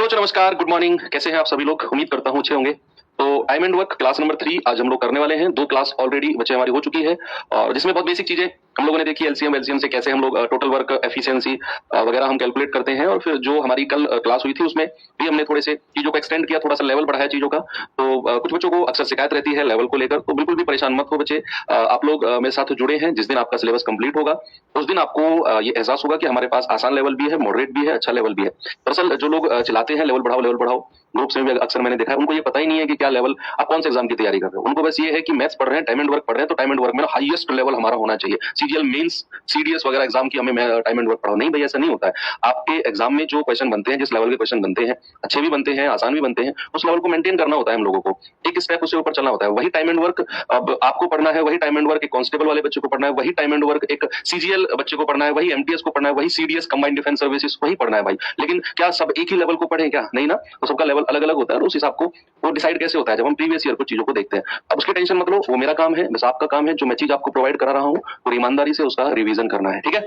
Hello नमस्कार, good morning. कैसे हैं आप सभी लोग? उम्मीद करता हूँ अच्छे होंगे। तो time and work class number 3 आज हम लोग करने वाले हैं। 2 क्लास ऑलरेडी बच्चे हमारी हो चुकी है और जिसमें बहुत बेसिक चीजें हम लोगों ने देखी। एलसीएम से कैसे हम लोग टोटल वर्क एफिशिएंसी वगैरह हम कैलकुलेट करते हैं। और फिर जो हमारी कल क्लास हुई थी उसमें भी हमने थोड़े से चीजों को एक्सटेंड किया, थोड़ा सा लेवल बढ़ाया चीजों का। तो कुछ बच्चों को अक्सर शिकायत रहती है लेवल को लेकर, तो बिल्कुल भी परेशान मत हो बच्चे। आप लोग मेरे साथ जुड़े हैं। जिस दिन आपका सिलेबस कंप्लीट होगा उस दिन आपको ये एहसास होगा कि हमारे पास आसान लेवल भी है, मॉडरेट भी है, अच्छा लेवल भी है। दरअसल जो लोग चिल्लाते हैं लेवल बढ़ाओ ग्रुप्स में भी अक्सर मैंने देखा है, उनको ये पता ही नहीं है कि क्या लेवल, आप कौन से एग्जाम की तैयारी कर रहे हो। उनको बस ये है कि मैथ्स पढ़ रहे हैं, टाइम एंड वर्क पढ़ रहे हैं, तो टाइम एंड वर्क में हाईएस्ट लेवल हमारा होना चाहिए। सीजीएल मेंस, सीडीएस वगैरह एग्जाम की हमें टाइम एंड वर्क पढ़ाओ। नहीं भाई, ऐसा नहीं होता है। आपके एग्जाम में जो क्वेश्चन बनते हैं, जिस लेवल के क्वेश्चन बनते हैं, अच्छे भी बनते हैं, आसान भी बनते हैं, उस लेवल को मेंटेन करना होता है हम लोगों को। एक स्टेप उससे ऊपर चलना होता है। वही टाइम एंड वर्क अब आपको पढ़ना है, वही टाइम एंड वर्क एक कांस्टेबल वाले बच्चे को पढ़ना है, वही टाइम एंड वर्क एक सीजीएल बच्चे को पढ़ना है, वही एमटीएस को पढ़ना है, वही सीडीएस कंबाइंड डिफेंस सर्विसेज वही पढ़ना है भाई। लेकिन क्या सब एक ही लेवल को पढ़ें? क्या नहीं ना। तो सबका लेवल अलग अलग होता है और उस हिसाब को वो डिसाइड कैसे होता है जब हम प्रीवियस ईयर को चीजों को देखते हैं। अब उसकी टेंशन मत लो, वो मेरा काम है, बस आपका काम है जो मैं चीज आपको प्रोवाइड करा रहा हूँ और ईमानदारी से उसका रिवीजन करना है। ठीक है,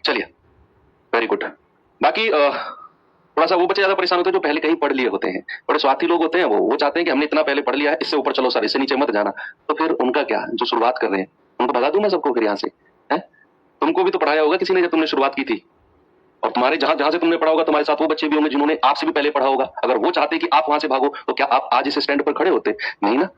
चलिए, वेरी गुड। बाकी थोड़ा सा वो बच्चे ज्यादा परेशान होते हैं जो पहले कहीं पढ़ लिए होते हैं। बड़े स्वार्थी लोग होते हैं, वो चाहते हैं कि हमने इतना पहले पढ़ लिया है, इससे ऊपर चलो सर, इससे नीचे मत जाना। तो फिर उनका क्या, जो शुरुआत कर रहे हैं उनको भगा दूं मैं सबको फिर यहाँ से? है, तुमको भी तो पढ़ाया होगा किसी ने जब तुमने शुरुआत की थी, और तुम्हारे जहां जहां से तुमने पढ़ा होगा तुम्हारे साथ वो बच्चे भी होंगे जिन्होंने आपसे भी पहले पढ़ा होगा। अगर वो चाहते कि आप वहां से भागो तो क्या आप आज इस स्टैंड पर खड़े होते? नहीं ना।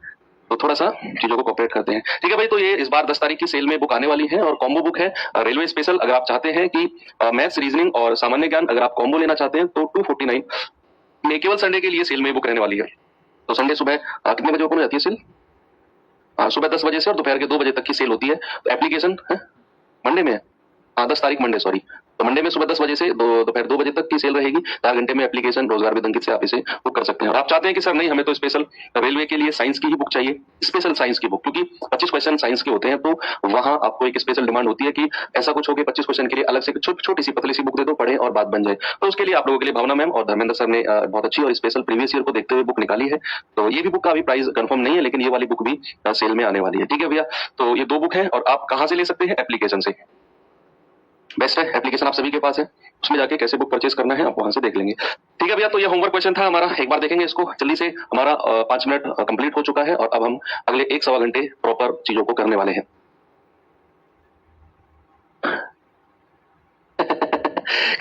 तो थोड़ा सा चीजों को कॉपरेट करते हैं। ठीक है भाई, तो ये इस बार 10 तारीख की सेल में बुक आने वाली है और कॉम्बो बुक है रेलवे स्पेशल। अगर आप चाहते हैं कि मैथ्स, रीजनिंग और सामान्य ज्ञान अगर आप कॉम्बो लेना चाहते हैं तो 249 में केवल संडे के लिए सेल में बुक रहने वाली है। तो संडे सुबह कितने बजे ओपन हो जाती है सेल? सुबह 10 बजे से और दोपहर के 2 बजे तक की सेल होती है। तो एप्लीकेशन मंडे में है, 10 तारीख मंडे, सॉरी। तो मंडे में सुबह 10 बजे से दोपहर 2 बजे तक की सेल रहेगी। 4 घंटे में एप्लीकेशन रोजगार विद अंकित से आप इसे बुक कर सकते हैं। और आप चाहते हैं कि सर नहीं, हमें तो स्पेशल रेलवे के लिए साइंस की ही बुक चाहिए, स्पेशल साइंस की बुक, क्योंकि 25 क्वेश्चन साइंस के होते हैं, तो वहां आपको एक स्पेशल डिमांड होती है कि ऐसा कुछ हो कि 25 क्वेश्चन के लिए अलग से छोटी सी पतली सी बुक दे दो, पढ़े और बात बन जाए। तो उसके लिए आप लोगों के लिए भावना मैम और धर्मेंद्र सर ने बहुत अच्छी और स्पेशल प्रीवियस ईयर को देखते हुए बुक निकाली है। तो ये भी बुक का अभी प्राइस कंफर्म नहीं है, लेकिन ये वाली बुक भी सेल में आने वाली है। ठीक है भैया, तो ये 2 बुक है और आप कहां से ले सकते हैं? एप्लीकेशन से। बेस्ट है, एप्लीकेशन आप सभी के पास है, उसमें जाके कैसे बुक परचेस करना है आप वहां से देख लेंगे। ठीक है भैया, तो ये होमवर्क क्वेश्चन था हमारा, एक बार देखेंगे इसको जल्दी से। हमारा 5 मिनट कंप्लीट हो चुका है और अब हम अगले 1-1.25 घंटे प्रॉपर चीजों को करने वाले हैं।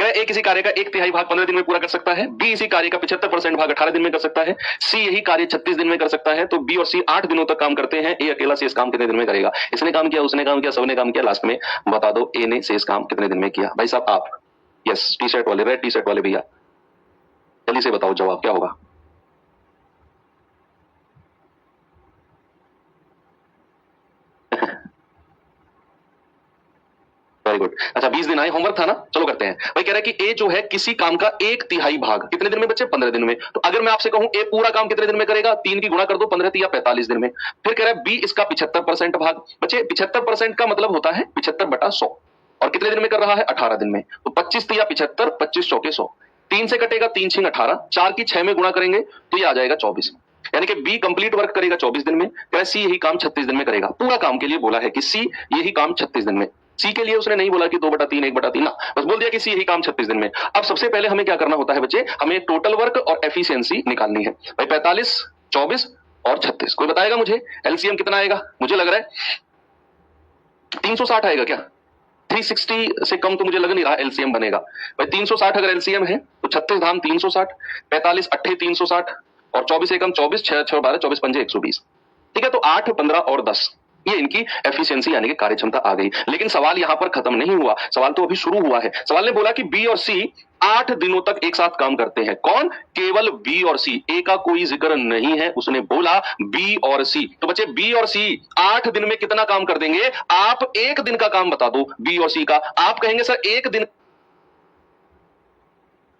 ए किसी कार्य का 1/3 भाग 15 दिन में पूरा कर सकता है, बी इसी कार्य का 75% भाग 18 दिन में कर सकता है, सी यही कार्य 36 दिन में कर सकता है। तो बी और सी 8 दिनों तक काम करते हैं, ए अकेला शेष काम कितने दिन में करेगा? इसने काम किया, उसने काम किया, सबने काम किया, लास्ट में बता दो ए ने शेष काम कितने दिन में किया। भाई साहब आप, यस, टी शर्ट वाले, रेड टी शर्ट वाले भैया, जल्दी से बताओ जवाब क्या होगा। Very good. अच्छा, 20 दिन आए, होमवर्क था ना, चलो करते हैं। भाई कह रहा है कि ए जो है किसी काम का 1/3 भाग कितने दिन में बच्चे? 15 दिन में। तो अगर मैं आपसे कहूं ए पूरा काम कितने दिन में करेगा? 3 की गुणा कर दो, 15 या 45 दिन में। फिर कह रहा है बी इसका 75% भाग। बच्चे 75% का मतलब होता है 75/100 और कितने दिन में कर रहा है? 18 दिन में। तो 25 या 75, 25 चौके 100, 3 से कटेगा, 3 6 18, 4 की 6 में गुणा करेंगे तो ये आ जाएगा 24। यानी कि बी कंप्लीट वर्क करेगा 24 दिन में, कह सी यही काम 36 दिन में करेगा। पूरा काम के लिए बोला है कि सी यही काम 36 दिन में। सी के लिए उसने नहीं बोला कि 2/3 1/3 ना, बस बोल दिया कि सी यही काम 36 दिन में। अब सबसे पहले हमें क्या करना होता है बच्चे? हमें टोटल वर्क और एफिशिएंसी निकालनी है। भाई 45, 24 और 36, कोई बताएगा मुझे एलसीएम कितना आएगा? मुझे लग रहा है 360 आएगा क्या? 360 से कम तो मुझे लग नहीं रहा एलसीएम बनेगा। भाई 360 अगर एलसीएम है तो 36 धाम 360, 45 अट्ठे 360 और 24 एकम 24, 6 6 12, 24 पंजे 120। ठीक है, तो 8 15 और 10 ये इनकी एफिशिएंसी यानी कि कार्य क्षमता आ गई। लेकिन सवाल यहां पर खत्म नहीं हुआ, सवाल तो अभी शुरू हुआ है। सवाल ने बोला कि बी और सी 8 दिनों तक एक साथ काम करते हैं। कौन? केवल बी और सी, ए का कोई जिक्र नहीं है। उसने बोला बी और सी। तो बच्चे बी और सी 8 दिन में कितना काम कर देंगे? आप 1 दिन का काम बता दो बी और सी का। आप कहेंगे सर 1 दिन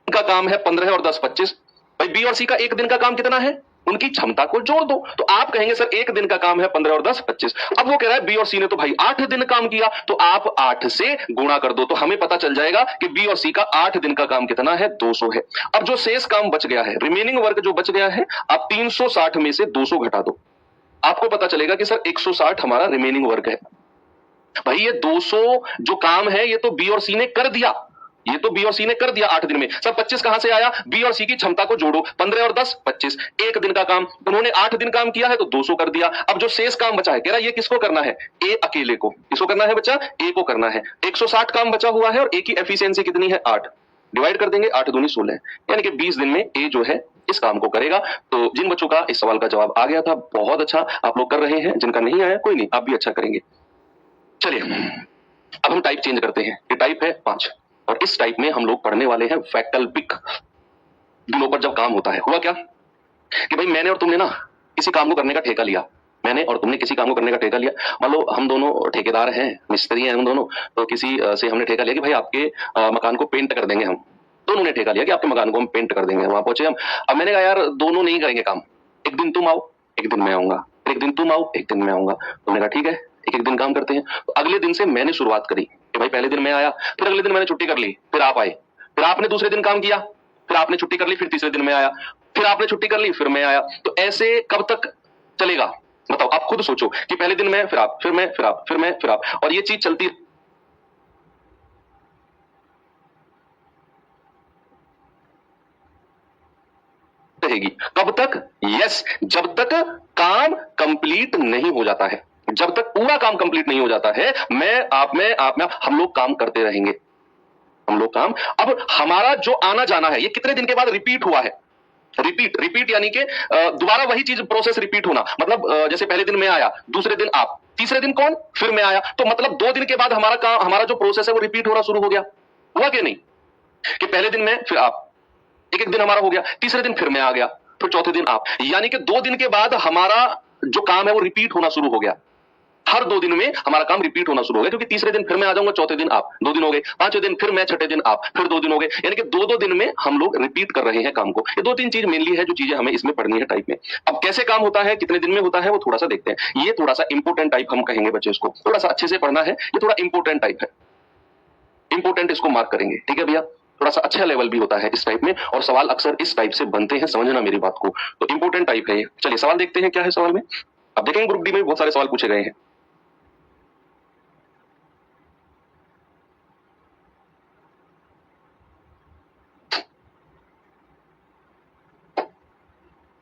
का काम है 15 और 10 25। भाई बी और सी का 1 दिन का काम कितना है? उनकी क्षमता को जोड़ दो। तो आप कहेंगे सर 1 दिन का काम है 15 और 10 25। अब वो कह रहा है बी और सी ने तो भाई 8 दिन काम किया, तो आप 8 से गुणा कर दो, तो हमें पता चल जाएगा कि बी और सी का 8 दिन का काम कितना है? 200 है। अब जो शेष काम बच गया है, रिमेनिंग वर्क जो बच गया है, आप 360 में से 200 घटा दो, आपको पता चलेगा कि सर 160 हमारा रिमेनिंग वर्क है। भाई ये 200 जो काम है ये तो बी और सी ने कर दिया, ये तो बी और सी ने कर दिया 8 दिन में। सब 25 कहां से आया? बी और सी की क्षमता को जोड़ो, 15 और 10 25, एक दिन का काम। उन्होंने 8 दिन काम किया है तो 200 कर दिया। अब जो शेष काम बचा है, कह रहा ये किसको करना है? ए अकेले को। किसको करना है बच्चा? ए को करना है। 160 काम बचा हुआ है और ए की एफिशिएंसी कितनी है? 8। डिवाइड कर देंगे, 8 दूनी 16, यानी कि 20 दिन में ए जो है इस काम को करेगा। तो जिन बच्चों का इस सवाल का जवाब आ गया था, बहुत अच्छा आप लोग कर रहे हैं। जिनका नहीं आया कोई नहीं, आप भी अच्छा करेंगे। चलिए अब हम टाइप चेंज करते हैं। ये टाइप है 5 और इस टाइप में हम लोग पढ़ने वाले हैं वैकल्पिक दिनों पर जब काम होता है। हुआ क्या कि भाई मैंने और तुमने ना किसी काम को करने का ठेका लिया। मैंने और तुमने किसी काम को करने का ठेका लिया। मान लो हम दोनों ठेकेदार हैं, मिस्त्री हैं हम दोनों, तो किसी से हमने ठेका लिया कि भाई आपके मकान को पेंट कर देंगे। हम दोनों ने ठेका लिया कि आपके मकान को हम पेंट कर देंगे। वहां पहुंचे हम। अब मैंने कहा यार दोनों नहीं करेंगे काम, एक दिन तुम आओ एक दिन मैं आऊंगा, एक दिन तुम आओ एक दिन मैं आऊंगा। तुमने कहा ठीक है, एक एक दिन काम करते हैं। तो अगले दिन से मैंने शुरुआत करी कि भाई पहले दिन मैं आया, फिर अगले दिन मैंने छुट्टी कर ली, फिर आप आए, फिर आपने दूसरे दिन काम किया, फिर आपने छुट्टी कर ली, फिर तीसरे दिन मैं आया, फिर आपने छुट्टी कर ली, फिर मैं आया। तो ऐसे कब तक चलेगा बताओ? आप खुद सोचो कि पहले दिन मैं, फिर आप, फिर मैं, फिर आप, फिर मैं, फिर आप, और ये चीज चलती रहेगी। कब तक? यस, जब तक काम कंप्लीट नहीं हो जाता है। जब तक पूरा काम कंप्लीट नहीं हो जाता है, मैं आप में हम लोग काम करते रहेंगे। हम लोग काम, अब हमारा जो आना जाना है ये कितने दिन के बाद रिपीट हुआ है? रिपीट, रिपीट यानी कि दोबारा वही चीज प्रोसेस रिपीट होना। मतलब जैसे पहले दिन मैं आया, दूसरे दिन आप, तीसरे दिन कौन? फिर मैं आया। तो मतलब 2 दिन के बाद हमारा काम, हमारा जो प्रोसेस है वो रिपीट होना शुरू हो गया। हुआ कि नहीं? कि पहले दिन मैं, फिर आप, एक एक दिन हमारा हो गया, तीसरे दिन फिर मैं आ गया, फिर चौथे दिन आप, यानी कि 2 दिन के बाद हमारा जो काम है वो रिपीट होना शुरू हो गया। हर 2 दिन में हमारा काम रिपीट होना शुरू हो गया, क्योंकि तीसरे दिन फिर मैं आ जाऊंगा, चौथे दिन आप, 2 दिन हो गए, पांचवें दिन फिर मैं, छठे दिन आप, फिर 2 दिन हो गए, यानी कि 2-2 दिन में हम लोग रिपीट कर रहे हैं काम को। ये 2-3 चीज मेनली है जो चीजें हमें इसमें पढ़नी है टाइप में। अब कैसे काम होता है, कितने दिन में होता है, वो थोड़ा सा देखते हैं। ये थोड़ा सा इंपोर्टेंट टाइप हम कहेंगे बच्चे, इसको थोड़ा सा अच्छे से पढ़ना है। ये थोड़ा इंपोर्टेंट टाइप है, इंपोर्टेंट इसको मार्क करेंगे, ठीक है भैया? थोड़ा सा अच्छा लेवल भी होता है इस टाइप में, और सवाल अक्सर इस टाइप से बनते हैं, समझना मेरी बात को। तो इंपोर्टेंट टाइप है ये। चलिए सवाल देखते हैं क्या है सवाल में। अब देखेंगे ग्रुप डी में बहुत सारे सवाल पूछे गए हैं।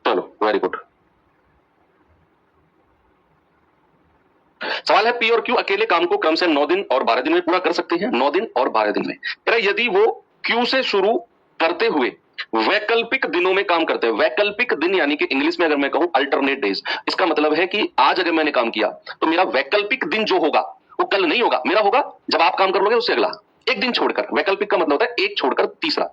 चलो वेरी गुड। सवाल है पी और क्यू अकेले काम को क्रम से 9 दिन और 12 दिन में पूरा कर सकते हैं। 9 दिन और 12 दिन में। यदि वो क्यू से शुरू करते हुए वैकल्पिक दिनों में काम करते हैं। वैकल्पिक दिन यानी कि इंग्लिश में अगर मैं कहूं अल्टरनेट डेज, इसका मतलब है कि आज अगर मैंने काम किया तो मेरा वैकल्पिक दिन जो होगा वो कल नहीं होगा, मेरा होगा जब आप काम कर लोगे उससे अगला, एक दिन छोड़कर। वैकल्पिक का मतलब होता है एक छोड़कर तीसरा।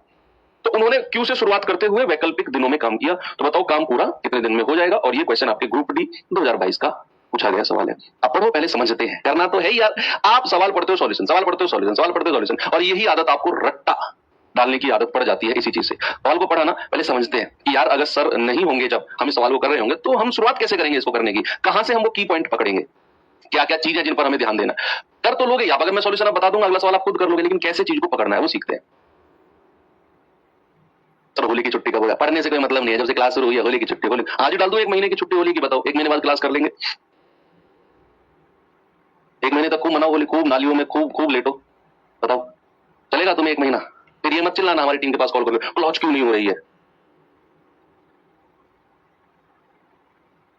तो उन्होंने क्यू से शुरुआत करते हुए वैकल्पिक दिनों में काम किया। तो बताओ काम पूरा कितने दिन में हो जाएगा? और ये क्वेश्चन आपके ग्रुप डी 2022 का पूछा गया सवाल है। आप पढ़ो, पहले समझते हैं, करना तो है ही यार। आप सवाल पढ़ते हो सॉल्यूशन, सवाल पढ़ते हो सॉल्यूशन, सवाल पढ़ते हो सॉल्यूशन, और यही आदत आपको रट्टा डालने की आदत पड़ जाती है इसी चीज से। सवाल को पढ़ाना पहले समझते हैं कि यार अगर सर नहीं होंगे, जब हम इस सवाल को कर रहे होंगे, तो हम शुरुआत कैसे करेंगे इसको करने की, कहां से हम वो की पॉइंट पकड़ेंगे, क्या क्या चीज है जिन पर हमें ध्यान देना। कर तो लोगे, या अगर मैं सॉल्यूशन बता दूंगा, अगला सवाल आप खुद कर लोगे, लेकिन कैसे चीज को पकड़ना है वो सीखते हैं। चलो होली की छुट्टी कब होगा? पढ़ने से कोई मतलब नहीं है, जब से क्लास शुरू हुई है होली की छुट्टी। होली आज ही डाल दो 1 महीने की छुट्टी होली की, बताओ 1 महीने बाद क्लास कर लेंगे। 1 महीने तक खूब मनाओ होली, खूब नालियों में खूब खूब लेटो। बताओ चलेगा तुम्हें 1 महीना? फिर ये मत चिल्लाना हमारी टीम के पास कॉल करके लॉन्च क्यों नहीं हो रही है।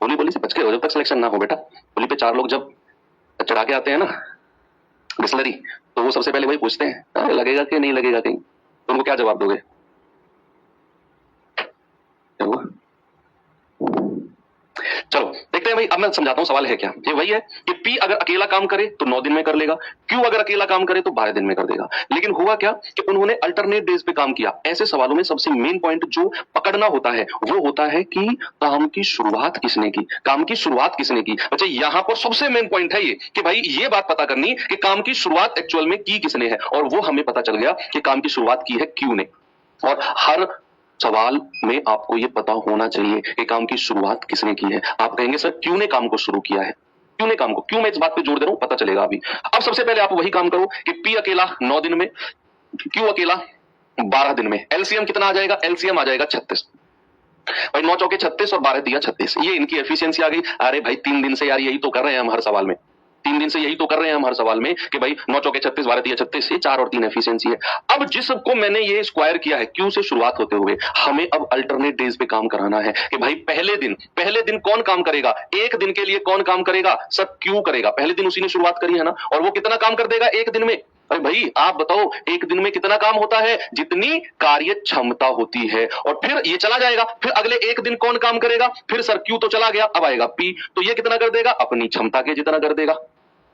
होली बोली से बच के हो जब तक सिलेक्शन ना हो बेटा। होली पे 4 लोग जब चढ़ा के आते हैं ना बिस्लरी, तो वो सबसे पहले वही पूछते हैं लगेगा कि नहीं लगेगा कहीं, तो उनको क्या जवाब दोगे? चलो देखते हैं भाई। अब मैं समझाता हूं सवाल है क्या। ये वही है कि पी अगर अकेला काम करे तो 9 दिन में कर लेगा, क्यू अगर अकेला काम करे तो 12 दिन में कर देगा। लेकिन हुआ क्या कि उन्होंने अल्टरनेट डेज पे काम किया। ऐसे सवालों में सबसे मेन पॉइंट जो पकड़ना होता है वो होता है कि काम की शुरुआत किसने की, काम की शुरुआत किसने की। अच्छा यहां पर सबसे मेन पॉइंट है ये कि भाई ये बात पता करनी कि काम की शुरुआत एक्चुअल में की किसने है, और वो हमें पता चल गया कि काम की शुरुआत की है क्यू ने। और हर सवाल में आपको यह पता होना चाहिए कि काम की शुरुआत किसने की है। आप कहेंगे सर क्यों ने काम को शुरू किया है, क्यों ने काम को, क्यों मैं इस बात पे जोर दे रहा हूं पता चलेगा अभी। अब सबसे पहले आप वही काम करो कि पी अकेला 9 दिन में, क्यू अकेला 12 दिन में। एलसीएम कितना आ जाएगा? एलसीएम आ जाएगा 36। भाई 9 चौके 36 और 12 दिया 36, ये इनकी एफिशिएंसी आ गई। अरे भाई 3 दिन से यार यही तो कर रहे हैं हम हर सवाल में। 3 दिन से यही तो कर रहे हैं हम हर सवाल में कि भाई 9 चौके 36, 12 तिया 36, ये 4 और 3 एफिशिएंसी है। अब जिसको मैंने ये स्क्वायर किया है क्यू से शुरुआत होते हुए, हमें अब अल्टरनेट डेज पे काम कराना है कि भाई पहले दिन कौन काम करेगा, एक दिन के लिए कौन काम करेगा, सब क्यू करेगा। पहले दिन उसी ने शुरुआत करी है ना, और वो कितना काम कर देगा एक दिन में? अरे भाई आप बताओ, एक दिन में कितना काम होता है? जितनी कार्य क्षमता होती है। और फिर ये चला जाएगा, फिर अगले एक दिन कौन काम करेगा? फिर सर क्यू तो चला गया, अब आएगा पी, तो ये कितना कर देगा? अपनी क्षमता के जितना कर देगा,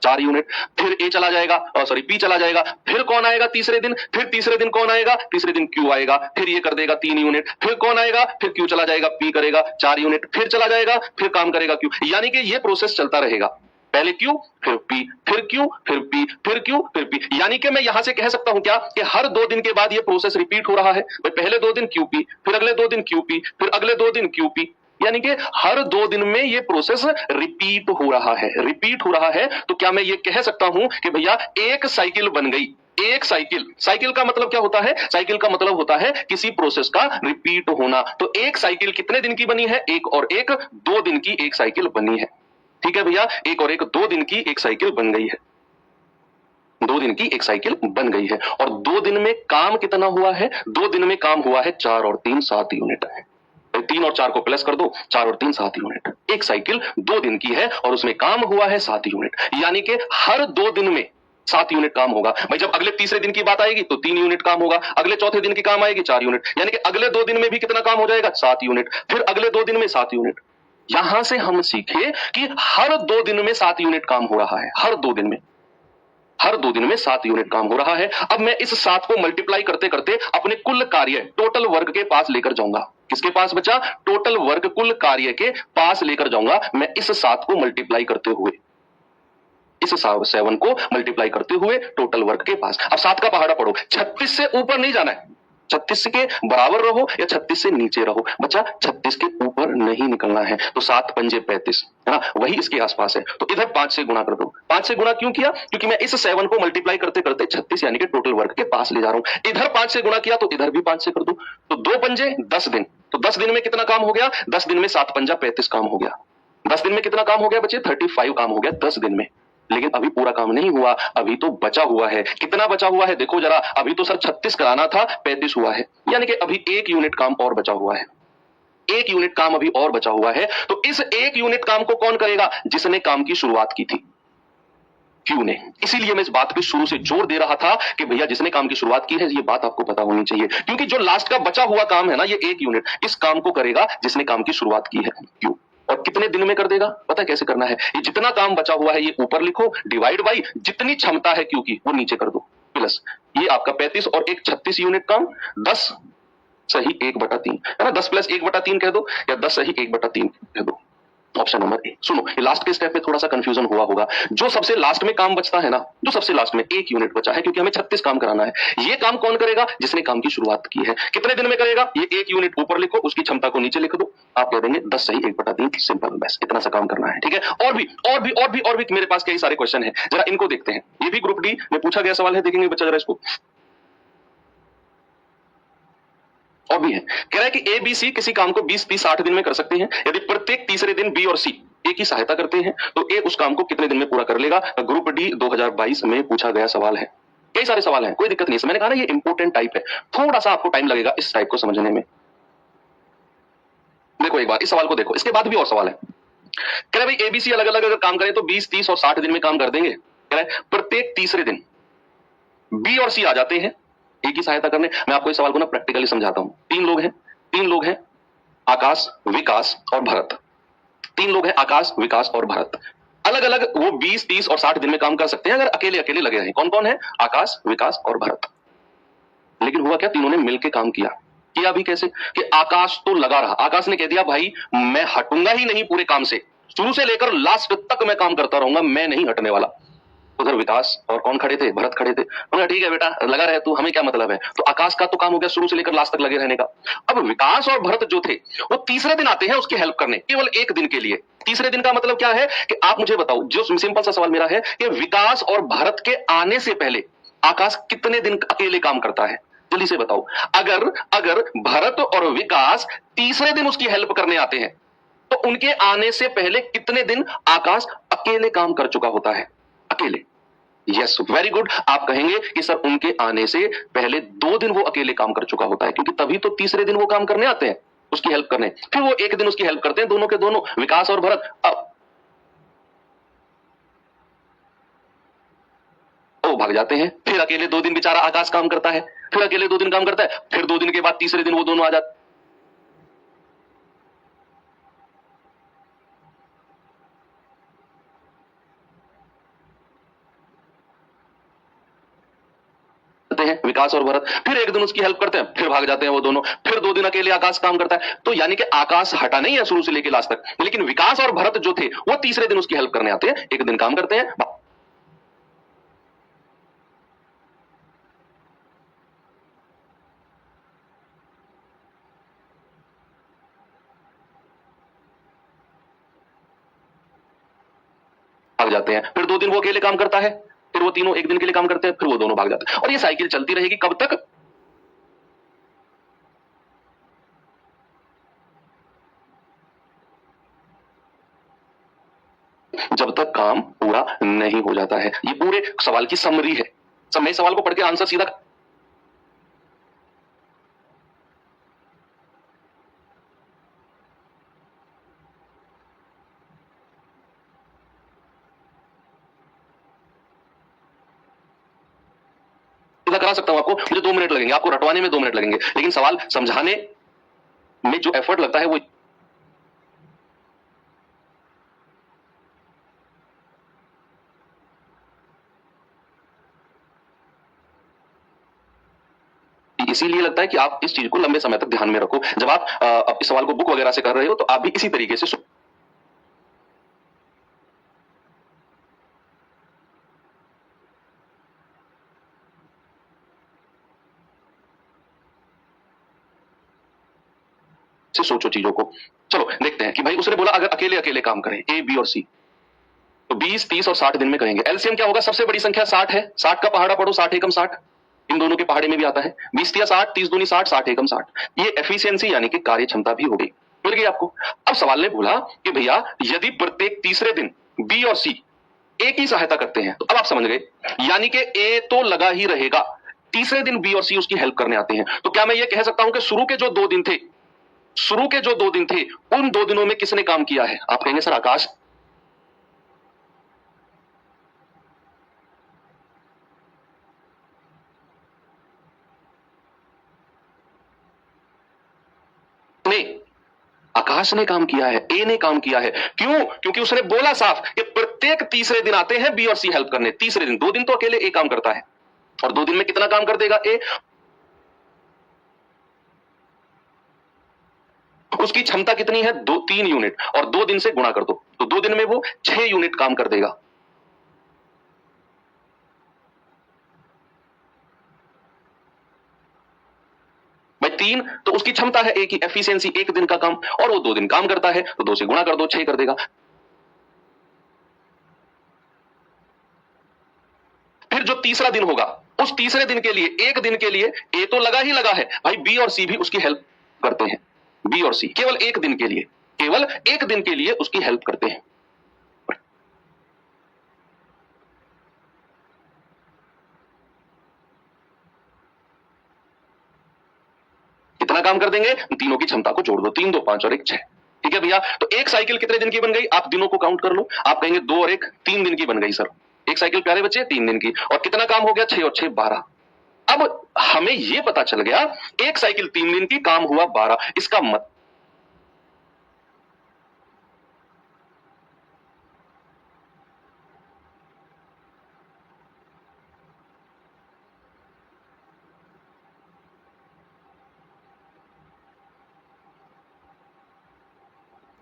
4 यूनिट। फिर ए चला जाएगा, सॉरी पी चला जाएगा। फिर कौन आएगा तीसरे दिन? फिर तीसरे दिन कौन आएगा? तीसरे दिन क्यू आएगा, फिर ये कर देगा 3 यूनिट। फिर कौन आएगा? फिर क्यू चला जाएगा, पी करेगा 4 यूनिट, फिर चला जाएगा, फिर काम करेगा क्यू। यानी कि ये प्रोसेस चलता रहेगा, पहले क्यू फिर पी, फिर क्यू फिर पी, फिर क्यू फिर पी। यानी कि मैं यहां से कह सकता हूं क्या कि हर 2 दिन के बाद ये प्रोसेस रिपीट हो रहा है। पहले 2 दिन क्यू पी, फिर अगले 2 दिन क्यू पी, फिर अगले 2 दिन क्यू पी। यानी कि हर 2 दिन में ये प्रोसेस रिपीट हो रहा है, रिपीट हो रहा है। तो क्या मैं ये कह सकता हूं कि भैया एक साइकिल बन गई? एक साइकिल का मतलब क्या होता है? साइकिल का मतलब होता है किसी प्रोसेस का रिपीट होना। तो एक साइकिल कितने दिन की बनी है? एक और एक 2 दिन की एक साइकिल बनी है। ठीक है भैया, एक और एक 2 दिन की एक साइकिल बन गई है, 2 दिन की एक साइकिल बन गई है। और 2 दिन में काम कितना हुआ है? 2 दिन में काम हुआ है 4 और 3 7 यूनिट है। 3 और 4 को प्लस कर दो, 4 और 3 7 यूनिट। एक साइकिल 2 दिन की है और उसमें काम हुआ है 7 यूनिट। यानी कि हर 2 दिन में 7 यूनिट काम होगा। भाई जब अगले तीसरे दिन की बात आएगी तो 3 यूनिट काम होगा, अगले चौथे दिन की काम आएगी 4 यूनिट। यानी कि अगले 2 दिन में भी कितना काम हो जाएगा? 7 यूनिट। फिर अगले 2 दिन में 7 यूनिट। यहां से हम सीखे कि हर 2 दिन में 7 यूनिट काम हो रहा है। हर 2 दिन में 7 यूनिट काम हो रहा है। अब मैं इस 7 को मल्टीप्लाई करते करते अपने कुल कार्य टोटल वर्क के पास लेकर जाऊंगा। किसके पास बचा? टोटल वर्क कुल कार्य के पास लेकर जाऊंगा मैं इस 7 को मल्टीप्लाई करते हुए, इस 7 को मल्टीप्लाई करते हुए टोटल वर्क के पास। अब 7 का पहाड़ा पढ़ो, 36 से ऊपर नहीं जाना है, 36 के बराबर रहो या 36 से नीचे रहो। बच्चा 36 के ऊपर नहीं निकलना है। तो 7 पंजे 35 है ना, वही इसके आसपास है। तो इधर 5 से गुणा कर दो। 5 से गुणा क्यों किया? क्योंकि मैं इस 7 को मल्टीप्लाई करते करते 36 यानी कि टोटल वर्क के पास ले जा रहा हूं। इधर 5 से गुणा किया तो इधर भी 5 से कर दो। तो 2 पंजे 10 दिन। तो 10 दिन में कितना काम हो गया? 10 दिन में 7 पंजा 35 काम हो गया। 10 दिन में कितना काम हो गया बच्चे? 35 काम हो गया 10 दिन में। लेकिन अभी पूरा काम नहीं हुआ, अभी तो बचा हुआ है। कितना बचा हुआ है देखो जरा। अभी तो सर 36 कराना था, 35 हुआ है। यानी कि अभी 1 यूनिट काम और बचा हुआ है, 1 यूनिट काम अभी और बचा हुआ है। तो इस 1 यूनिट काम को कौन करेगा? जिसने काम की शुरुआत की थी, क्यू ने। इसीलिए मैं इस बात पे शुरू से जोर दे रहा था कि भैया जिसने काम की शुरुआत की है, ये बात आपको पता होनी चाहिए। क्योंकि जो लास्ट का बचा हुआ काम है ना, ये 1 यूनिट, इस काम को करेगा जिसने काम की शुरुआत की है, क्यू। और कितने दिन में कर देगा? पता है कैसे करना है? ये जितना काम बचा हुआ है ये ऊपर लिखो, डिवाइड बाई जितनी क्षमता है क्यू की वो नीचे कर दो, प्लस ये आपका 35 और एक 36 यूनिट काम, 10 सही 1/3 है ना। 10 प्लस 1/3 कह दो या 10 सही 1/3 कह दो। Option number A. सुनो, ये लास्ट के स्टेप में थोड़ा सा कंफ्यूजन हुआ होगा। जो सबसे लास्ट में काम बचता है ना, जो सबसे लास्ट में 1 यूनिट बचा है, क्योंकि हमें 36 काम कराना है। ये काम कौन करेगा? जिसने काम की शुरुआत की है। कितने दिन में करेगा? ये 1 यूनिट ऊपर लिखो, उसकी क्षमता को नीचे लिख दो। आप कह देंगे 10 सही 1/3। सिंपल, बस इतना सा काम करना है। ठीक है। और भी मेरे पास कई सारे क्वेश्चन है, जरा इनको देखते हैं। ये भी ग्रुप डी में पूछा गया सवाल है, देखेंगे बच्चा जरा इसको। और भी है, कह रहा है कि ए बी सी किसी काम को 20 30 60 दिन में कर सकते हैं। यदि प्रत्येक तीसरे दिन बी और सी ए की सहायता करते हैं तो ए उस काम को कितने दिन में पूरा कर लेगा? ग्रुप डी 2022 में पूछा गया सवाल है। कई सारे सवाल हैं, कोई दिक्कत नहीं है। मैंने कहा ना ये इंपोर्टेंट टाइप है, थोड़ा सा आपको टाइम लगेगा इस टाइप को समझने में। देखो एक बार इस सवाल को देखो, इसके बाद भी और सवाल है। कह रहे भाई एबीसी अलग अलग अगर काम करें तो 20 30 और 60 दिन में काम कर देंगे। कह रहे प्रत्येक तीसरे दिन बी और सी आ जाते हैं ए की सहायता करने। मैं आपको इस सवाल को ना प्रैक्टिकली समझाता हूं। 3 लोग हैं, आकाश, विकास और भरत। 3 लोग हैं, आकाश, विकास और भरत। अलग अलग वो 20 30 और 60 दिन में काम कर सकते हैं अगर अकेले अकेले लगे रहे। कौन कौन है? आकाश, विकास और भरत। लेकिन हुआ क्या? तीनों ने मिलकर काम किया भी कैसे? कि आकाश तो लगा रहा। आकाश ने कह दिया भाई मैं हटूंगा ही नहीं पूरे काम से, शुरू से लेकर लास्ट तक मैं काम करता रहूंगा, मैं नहीं हटने वाला। उधर विकास और कौन खड़े थे? भरत खड़े थे। उन्होंने ठीक है बेटा लगा रहे तू, हमें क्या मतलब है। तो आकाश का तो काम हो गया शुरू से लेकर लास्ट तक लगे रहने का। अब विकास और भरत जो थे वो तीसरे दिन आते हैं उसकी हेल्प करने, केवल 1 दिन के लिए। तीसरे दिन का मतलब क्या है कि आप मुझे बताओ, जो सिंपल सा सवाल मेरा है कि विकास और भरत के आने से पहले आकाश कितने दिन अकेले काम करता है? जल्दी से बताओ। अगर भरत और विकास तीसरे दिन उसकी हेल्प करने आते हैं तो उनके आने से पहले कितने दिन आकाश अकेले काम कर चुका होता है? अकेले। Yes, very good. आप कहेंगे कि सर उनके आने से पहले 2 दिन वो अकेले काम कर चुका होता है, क्योंकि तभी तो तीसरे दिन वो काम करने आते हैं, उसकी हेल्प करने। फिर वो एक दिन उसकी हेल्प करते हैं, दोनों के दोनों, विकास और भरत। अब वो भाग जाते हैं। फिर अकेले 2 दिन बेचारा आकाश काम करता है, फिर अकेले 2 दिन काम करता है, फिर 2 दिन के बाद तीसरे दिन वो दोनों आ जाते हैं, विकास और भरत। फिर एक दिन उसकी हेल्प करते हैं, फिर भाग जाते हैं वो दोनों। फिर 2 दिन अकेले आकाश काम करता है। तो यानी कि आकाश हटा नहीं है शुरू से लेकर लास्ट तक, लेकिन विकास और भरत जो थे वो तीसरे दिन उसकी हेल्प करने आते हैं, एक दिन काम करते हैं। भाग जाते हैं। फिर 2 दिन वो अकेले काम करता है, फिर वो तीनों एक दिन के लिए काम करते हैं, फिर वो दोनों भाग जाते हैं। और ये साइकिल चलती रहेगी कब तक? जब तक काम पूरा नहीं हो जाता है। ये पूरे सवाल की समरी है। सब मैं सवाल को पढ़ के आंसर सीधा सीधा करा सकता हूं आपको। मुझे 2 मिनट लगेंगे, आपको रटवाने में 2 मिनट लगेंगे, लेकिन सवाल समझाने में जो एफर्ट लगता है वो इसीलिए लगता है कि आप इस चीज को लंबे समय तक ध्यान में रखो। जब आप इस सवाल को बुक वगैरह से कर रहे हो तो आप भी इसी तरीके से सोचो चीजों को। चलो देखते हैं कि भाई उसने बोला अगर अकेले अकेले काम करें ए बी और सी, तो 20, 30 और 60 दिन में करेंगे। एलसीएम क्या होगा? सबसे बड़ी संख्या 60 है, 60 का पहाड़ा पढ़ो, 60 एकम 60, इन दोनों के पहाड़े में भी आता है। 20 या 60, 30 दूनी 60, 60 एकम 60। ये एफिशिएंसी यानी कि कार्य क्षमता भी हो गई, मिल गई आपको। अब सवाल ने बोला कि भैया यदि प्रत्येक तीसरे दिन बी और सी ए की सहायता करते हैं, तो अब आप समझ गए, यानी कि ए तो लगा ही रहेगा, तीसरे दिन बी और सी उसकी हेल्प करने आते हैं। तो क्या मैं ये कह सकता हूं कि शुरू के जो 2 दिन थे, शुरू के जो 2 दिन थे, उन 2 दिनों में किसने काम किया है? आप कहेंगे सर आकाश। ने आकाश ने काम किया है, ए ने काम किया है। क्यों? क्योंकि उसने बोला साफ कि प्रत्येक तीसरे दिन आते हैं बी और सी हेल्प करने। तीसरे दिन, 2 दिन तो अकेले ए काम करता है, और 2 दिन में कितना काम कर देगा ए? उसकी क्षमता कितनी है? 3 यूनिट, और 2 दिन से गुणा कर दो, तो 2 दिन में वो 6 यूनिट काम कर देगा। भाई 3 तो उसकी क्षमता है, ए की एफिशिएंसी, एक दिन का काम, और वो 2 दिन काम करता है, तो 2 से गुणा कर दो, 6 कर देगा। फिर जो तीसरा दिन होगा, उस तीसरे दिन के लिए, एक दिन के लिए ए तो लगा ही लगा है भाई, बी और सी भी उसकी हेल्प करते हैं। बी और सी केवल एक दिन के लिए, केवल एक दिन के लिए उसकी हेल्प करते हैं। कितना काम कर देंगे? तीनों की क्षमता को जोड़ दो, 3 2 5 और 1 6। ठीक है भैया, तो एक साइकिल कितने दिन की बन गई? आप दिनों को काउंट कर लो। आप कहेंगे 2 और 1 3 दिन की बन गई सर। एक साइकिल प्यारे बच्चे 3 दिन की, और कितना काम हो गया? 6 और 6 12। अब हमें यह पता चल गया एक साइकिल 3 दिन की, काम हुआ 12। इसका मत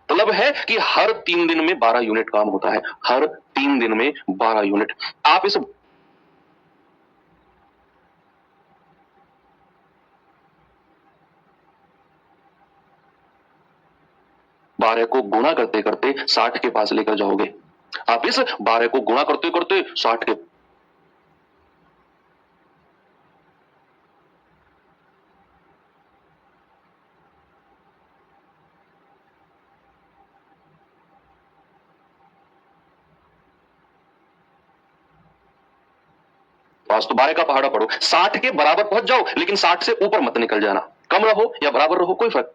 मतलब है कि हर 3 दिन में 12 यूनिट काम होता है, हर 3 दिन में 12 यूनिट। आप इस 12 को गुणा करते करते 60 के पास लेकर जाओगे। आप इस 12 को गुणा करते करते 60 के शाबाश, तो 12 का पहाड़ा पढ़ो, 60 के बराबर पहुंच जाओ, लेकिन 60 से ऊपर मत निकल जाना, कम रहो या बराबर रहो, कोई फर्क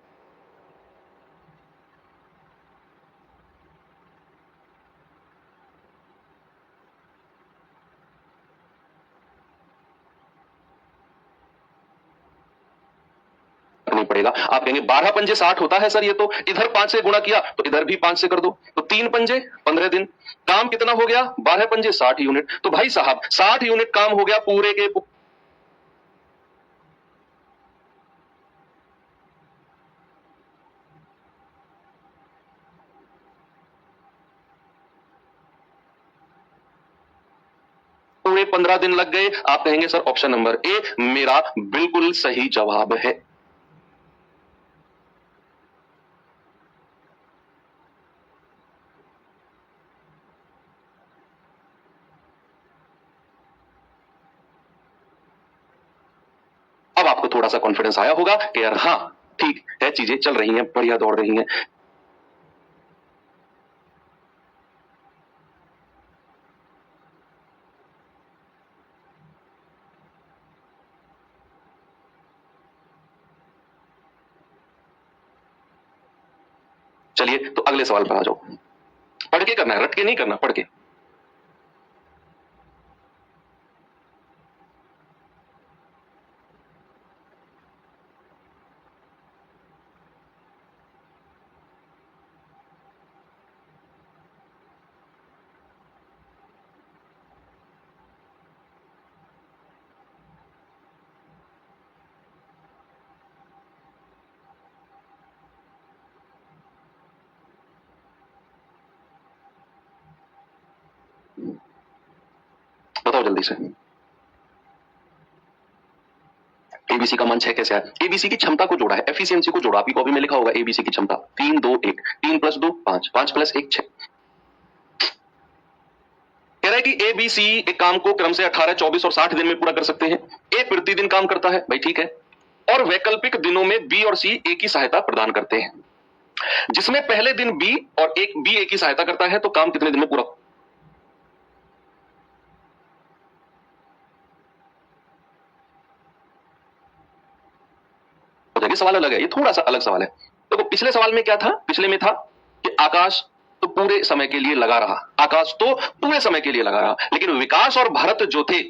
नहीं पड़ेगा। आप कहेंगे 12 पंजे 60 होता है सर, ये तो इधर 5 से गुणा किया तो इधर भी 5 से कर दो, तो 3 पंजे 15 दिन, काम कितना हो गया? 12 पंजे 60 यूनिट। तो भाई साहब 60 यूनिट काम हो गया पूरे के पूरे 15 दिन लग गए। आप कहेंगे सर ऑप्शन नंबर ए मेरा बिल्कुल सही जवाब है। अब आपको थोड़ा सा कॉन्फिडेंस आया होगा कि यार हाँ ठीक है, चीजें चल रही हैं, बढ़िया दौड़ रही हैं। चलिए तो अगले सवाल पर आ जाओ। पढ़ के करना है, रट के नहीं करना, पढ़ के। बताओ जल्दी से। एबीसी का मान 6 कैसे आया? एबीसी की क्षमता को जोड़ा है, एफिशिएंसी को जोड़ा। आपकी कॉपी में लिखा होगा एबीसी की क्षमता 3 2 1, 3 + 2 5, 5 + 1 6। कह रहा है कि एबीसी एक काम को क्रम से 18, 24 और 60 दिन में पूरा कर सकते हैं। ए प्रतिदिन काम करता है, भाई ठीक है, और वैकल्पिक दिनों में बी और सी ए की सहायता प्रदान करते हैं। जिसमें पहले दिन बी और एक बी ए की सहायता करता है, तो काम कितने दिन में पूरा हो जाएगा? सवाल अलग है, ये थोड़ा सा अलग सवाल है। तो पिछले सवाल में क्या था? पिछले में था कि आकाश तो पूरे समय के लिए लगा रहा, आकाश तो पूरे समय के लिए लगा रहा, लेकिन विकास और भरत जो थे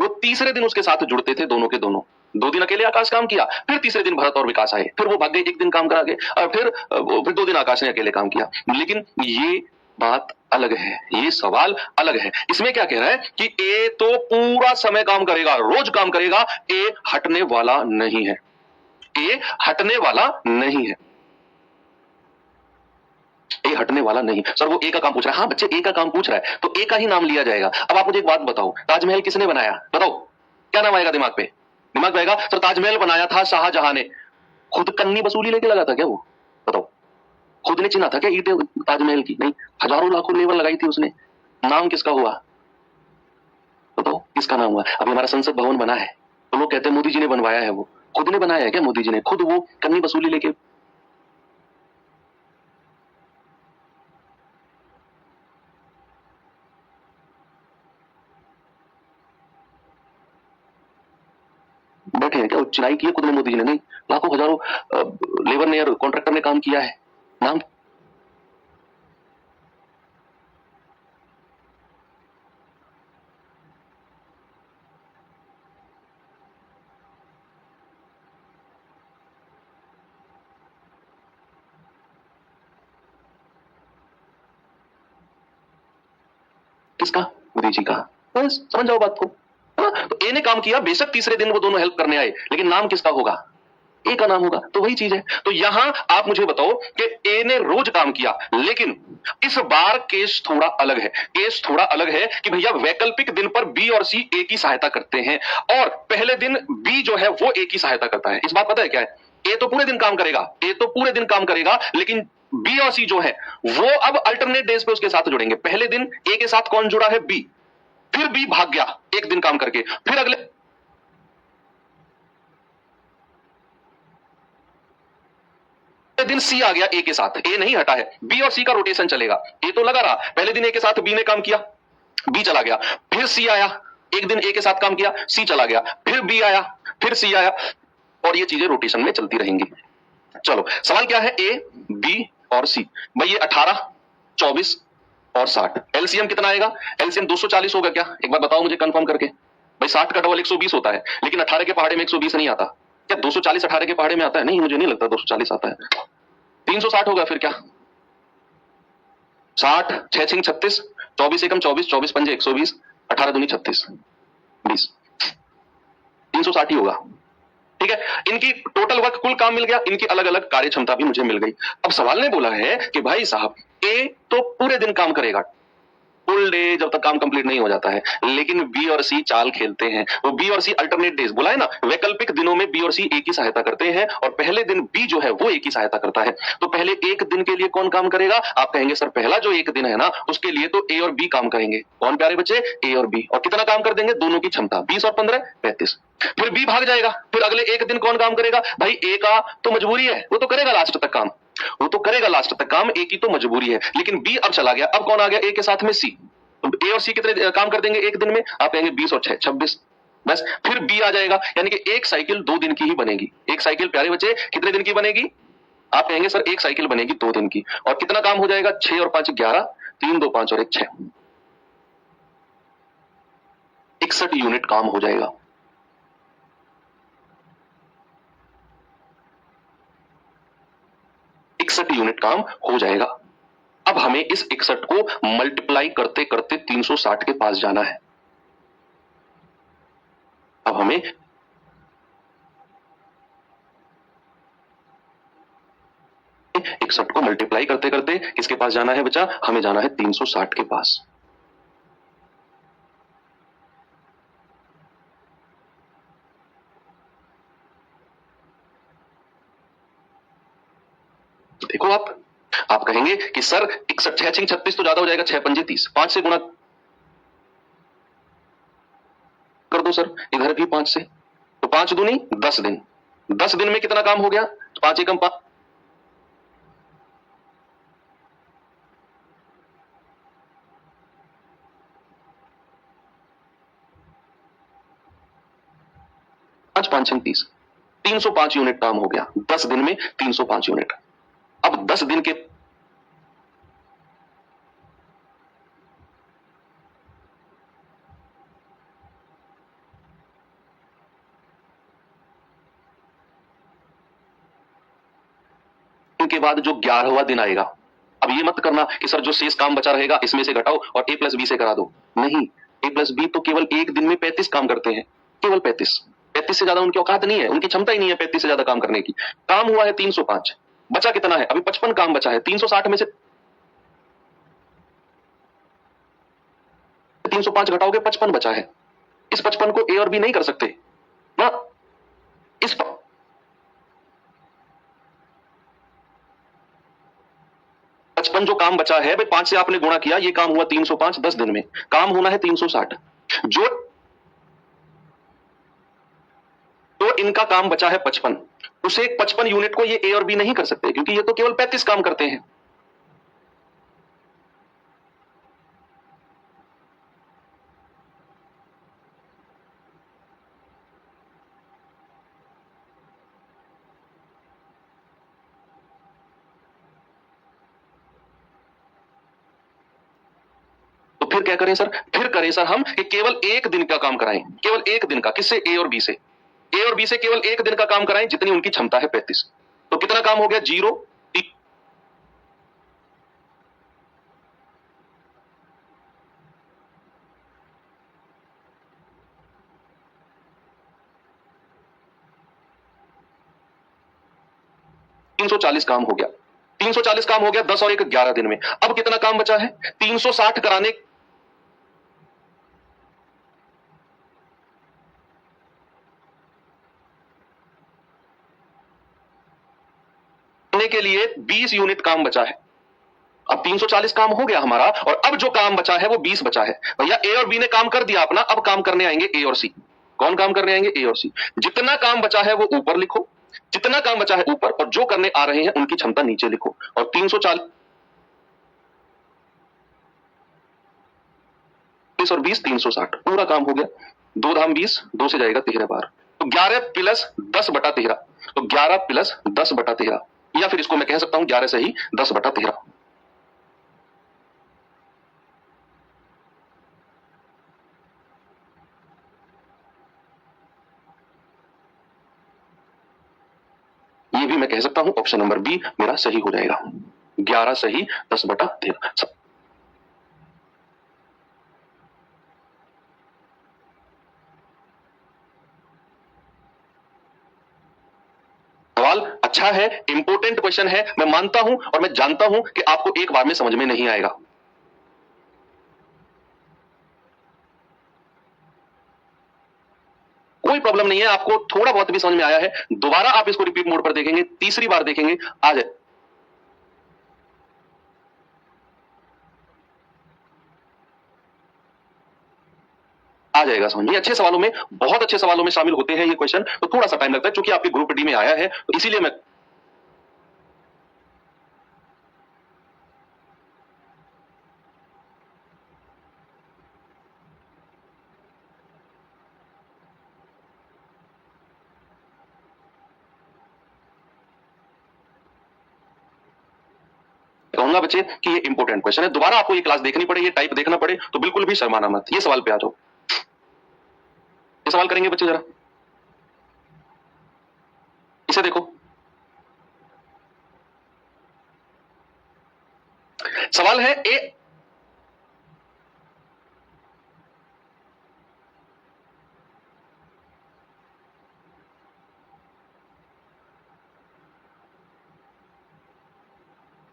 वो तीसरे दिन उसके साथ जुड़ते थे, दोनों के दोनों। 2 दिन अकेले आकाश काम किया, फिर तीसरे दिन भरत और विकास आए, फिर वो भाग गए, 1 दिन काम करा के, और फिर 2 दिन आकाश ने अकेले काम किया। लेकिन ये बात अलग है, ये सवाल अलग है। इसमें क्या कह रहा है कि ए तो पूरा समय काम करेगा, रोज काम करेगा, ए हटने वाला नहीं है, ए हटने वाला नहीं है, ए हटने वाला नहीं। सर वो ए का काम पूछ रहा है। हाँ बच्चे, ए का काम पूछ रहा है तो ए का ही नाम लिया जाएगा। अब आप मुझे एक बात बताओ, ताजमहल किसने बनाया? बताओ, क्या नाम आएगा दिमाग पे? दिमाग में आएगा सर ताजमहल बनाया था शाहजहां ने। खुद कन्नी वसूली लेके लगा था क्या वो? बताओ, खुद ने चिना था क्या ईंटें ताजमहल की? नहीं, हजारों लाखों लेबर लगाई थी उसने। नाम किसका हुआ? बताओ किसका नाम हुआ? अभी हमारा संसद भवन बना है तो लोग कहते हैं मोदी जी ने बनवाया है। वो खुद ने बनाया है क्या? मोदी जी ने खुद वो कन्नी वसूली लेके बैठे हैं क्या? चिनाई की है खुद ने मोदी जी ने? नहीं, लाखों हजारों लेबर ने और कॉन्ट्रैक्टर ने काम किया है। नाम किसका? मोदी जी का। बस समझ जाओ बात को। तो ए ने काम किया, बेशक तीसरे दिन वो दोनों हेल्प करने आए, लेकिन नाम किसका होगा? ए का नाम होगा। तो वही चीज है। तो यहां आप मुझे बताओ कि ए ने रोज काम किया, लेकिन इस बार केस थोड़ा अलग है। केस थोड़ा अलग है कि भैया वैकल्पिक दिन पर बी और सी ए की सहायता करते हैं, और पहले दिन बी जो है वो ए की सहायता करता है। इस बात पता है क्या है? ए तो पूरे दिन काम करेगा, ए तो पूरे दिन काम करेगा, लेकिन बी और सी जो है वो अब अल्टरनेट डेज पे उसके साथ जुड़ेंगे। पहले दिन ए के साथ कौन जुड़ा है? बी। फिर बी भाग गया 1 दिन काम करके, फिर अगले दिन सी आ गया ए के साथ। ए नहीं हटा है, बी और सी का रोटेशन चलेगा। ए तो लगा रहा, पहले दिन ए के साथ बी ने काम किया, बी चला गया, फिर सी आया, एक दिन ए के साथ काम किया, सी चला गया, फिर बी आया, फिर सी आया, और ये चीजें रोटेशन में चलती रहेंगी। चलो सवाल क्या है, ए बी और सी। भाई ये 18, 24 और 60, एलसीएम कितना आएगा? एलसीएम 240 होगा क्या? एक बार बताओ मुझे कंफर्म करके। भाई 60 का डबल 120 होता है, लेकिन 18 के पहाड़े में 120 नहीं आता क्या? 240 18 के पहाड़े में आता है? नहीं, मुझे नहीं लगता 240 आता है। 360 होगा फिर क्या? 60, 6 6 36, 24 एकम 24, 24 पंजे 120, 18 दूनी 36, 20, 360 ही होगा। ठीक है, इनकी टोटल वर्क, कुल काम मिल गया, इनकी अलग अलग कार्य क्षमता भी मुझे मिल गई। अब सवाल ने बोला है कि भाई साहब ए तो पूरे दिन काम करेगा, फुल डे, जब तक काम कंप्लीट नहीं हो जाता है, लेकिन बी और सी चाल खेलते हैं। वो बी और सी अल्टरनेट डेज, बोला है ना, वैकल्पिक दिनों में बी और सी ए की सहायता करते हैं, और पहले दिन बी जो है वो ए की सहायता करता है। तो पहले एक दिन के लिए कौन काम करेगा? आप कहेंगे सर पहला जो एक दिन है ना, उसके लिए तो ए और बी काम करेंगे। कौन प्यारे बच्चे? ए और बी। और कितना काम कर देंगे? दोनों की क्षमता 20 और 15 35। फिर बी भाग जाएगा, फिर अगले एक दिन कौन काम करेगा? भाई ए का तो मजबूरी है, वो तो करेगा लास्ट तक काम, वो तो करेगा लास्ट तक काम, ए की तो मजबूरी है। लेकिन बी अब चला गया, अब कौन आ गया? ए के साथ में सी। ए और सी कितने काम कर देंगे एक दिन में? आप कहेंगे 20 और 6 26, बस। फिर बी आ जाएगा, यानी कि एक साइकिल 2 दिन की ही बनेगी। एक साइकिल प्यारे बच्चे कितने दिन की बनेगी? आप कहेंगे सर एक साइकिल बनेगी 2 दिन की। और कितना काम हो जाएगा? 6 और 5 11, 3 2 5 और 1 6, 61 यूनिट काम हो जाएगा। यूनिट काम हो जाएगा। अब हमें इस 61 को मल्टीप्लाई करते करते 360 के पास जाना है। अब हमें इकसठ को मल्टीप्लाई करते करते किसके पास जाना है बच्चा? हमें जाना है 360 के पास। देखो आप कहेंगे कि सर 61 6 6 36 तो ज्यादा हो जाएगा, 6 पंजे 30, 5 से गुणा कर दो सर, इधर भी 5 से, तो 5 दूनी 10 दिन। 10 दिन में कितना काम हो गया? 5 एकम 5, पांच 5 6 30, 305 यूनिट काम हो गया 10 दिन में, 305 यूनिट। अब 10 दिन के बाद जो 11वां दिन आएगा, अब ये मत करना कि सर जो शेष काम बचा रहेगा इसमें से घटाओ और ए प्लस बी से करा दो। नहीं, ए प्लस बी तो केवल एक दिन में 35 काम करते हैं, केवल 35 से ज्यादा उनकी औकात नहीं है, उनकी क्षमता ही नहीं है 35 से ज्यादा काम करने की। काम हुआ है 305, बचा कितना है? अभी 55 काम बचा है। 360 में से 305 घटाओगे 55 बचा है। इस 55 को ए और बी नहीं कर सकते ना, इस 55 जो काम बचा है भाई 5 से आपने गुणा किया, ये काम हुआ 305 10 दिन में, काम होना है 360। जो तो इनका काम बचा है 55, उसे 55 यूनिट को ये ए और बी नहीं कर सकते, क्योंकि ये तो केवल 35 काम करते हैं। फिर क्या करें सर? फिर करें सर हम कि केवल एक दिन का काम कराएं, केवल एक दिन का। किससे? ए और बी से। ए और बी से केवल एक दिन का काम कराएं, जितनी उनकी क्षमता है 35। तो कितना काम हो गया? 0 340 काम हो गया, 340 काम हो गया 10 और 1 11 दिन में। अब कितना काम बचा है? 360 कराने के लिए 20 यूनिट काम बचा है। अब 340 काम हो गया हमारा, और अब जो काम बचा है वो 20 बचा है। भैया ए और बी ने काम कर दिया अपना, अब काम करने आएंगे ए और सी। कौन काम करने आएंगे? ए और सी। जितना काम बचा है वो ऊपर लिखो, जितना काम बचा है ऊपर, और जो करने आ रहे हैं उनकी क्षमता नीचे लिखो। और 340 36 और 20 360, पूरा काम हो गया। 2 धाम 20, 2 से जाएगा 13 बार, तो 11 प्लस 10 बटा 13, तो 11 प्लस 10 बटा 13, या फिर इसको मैं कह सकता हूं 11 से ही 10 बटा 13। ये भी मैं कह सकता हूं ऑप्शन नंबर बी मेरा सही हो जाएगा, 11 सही 10 बटा 13। सवाल अच्छा है, इंपोर्टेंट क्वेश्चन है, मैं मानता हूं और मैं जानता हूं कि आपको एक बार में समझ में नहीं आएगा। कोई प्रॉब्लम नहीं है, आपको थोड़ा बहुत भी समझ में आया है, दोबारा आप इसको रिपीट मोड पर देखेंगे, तीसरी बार देखेंगे, आ जाए आ जाएगा समझ में। अच्छे सवालों में, बहुत अच्छे सवालों में शामिल होते हैं ये क्वेश्चन, तो थोड़ा सा टाइम लगता है, क्योंकि आपके ग्रुप डी में आया है, तो इसीलिए मैं कहूंगा बच्चे कि ये इंपॉर्टेंट क्वेश्चन है, दोबारा आपको ये क्लास देखनी पड़े, ये टाइप देखना पड़े, तो बिल्कुल भी शर्माना मत। ये सवाल पे आ जाओ, ये सवाल करेंगे बच्चे, जरा इसे देखो। सवाल है ए